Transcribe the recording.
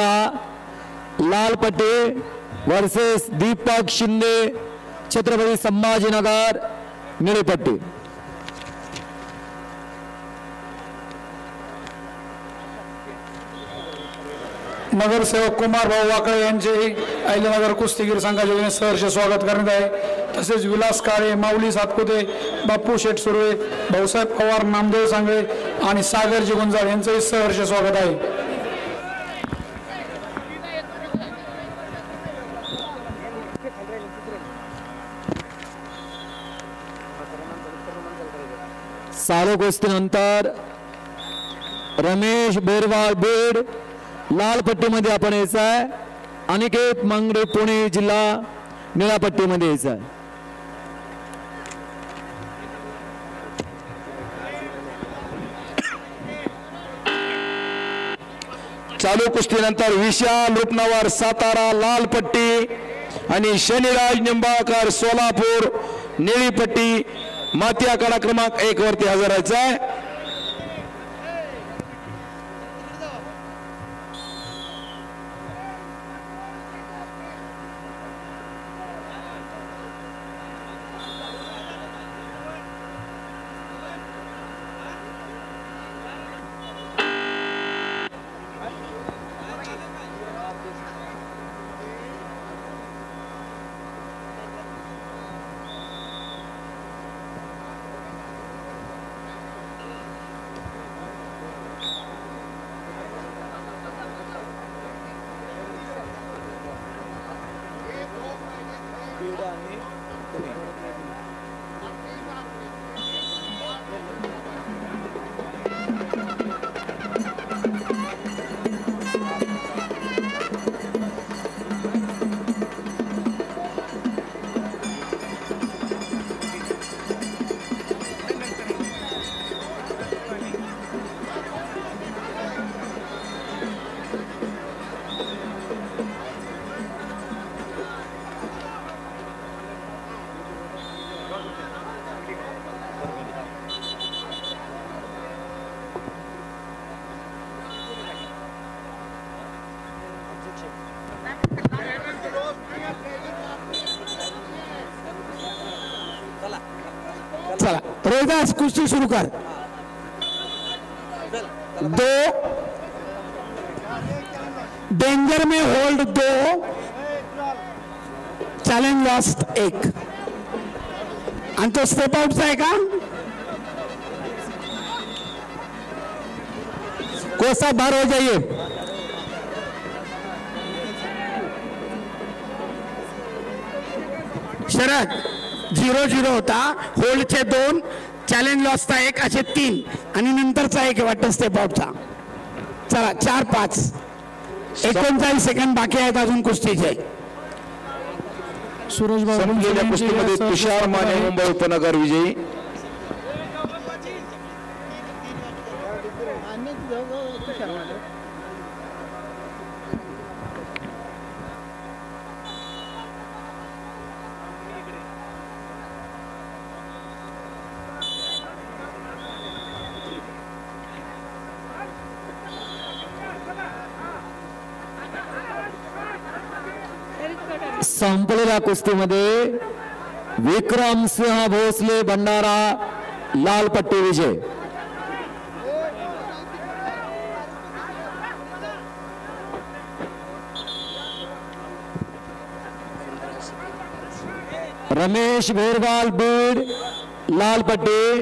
बंडारा लाल पट्टी वर्सेस दीपक शिंदे छत्रपती संभाजीनगर निळी पट्टी। नगरसेवक कुमार भाऊ वाकळे यांचे अहिल्यानगर कुस्तीगीर संघाच्या वतीने सहर्ष स्वागत करण्यात आहे। तसेच विलास काळे, माऊली सातपुते, बाप्पू शेठ सुर्वे, भाऊसाहेब पवार, नामदेव सांगळे आणि सागरजी गुंजाळ यांचंही सहर्ष स्वागत आहे। सालो कुस्तीनंतर रमेश बेरवाळ बीड लाल पट्टीमध्ये आपण यायचं आहे, अनिकेत मंगडे पुणे जिल्हा निळ्या पट्टीमध्ये यायचं आहे। चालू कुस्तीनंतर विशाल रुपनवर सातारा लाल पट्टी आणि शनिराज निंबाळकर सोलापूर निळी पट्टी माती आखाडा क्रमांक 1 वरती हजर राहायचा आहे। चला रोहिदास कुस्ती शुरू कर। 2 डेंजर में होल्ड 2 चैलेंज लास्ट 1 आणि तो स्टेप आउटचा आहे का? कोसा बाहर हो जाइए। शरद 0-0 होता, होल्डचे 2 चॅलेंज लॉसचा 1 असे 3 आणि नंतरचा 1 वाटतं स्टेप आउटचा। चला 4-5 39 सेकंद बाकी आहेत अजून कुस्तीचे। सुरेश भाऊ संपलेल्या कुस्तीमध्ये तुषार माने मुंबई उपनगर विजयी। संपलेल्या कुस्तीमध्ये विक्रम सिंह भोसले भंडारा लाल पट्टी विजय। रमेश भेरवाल बीड लाल पट्टी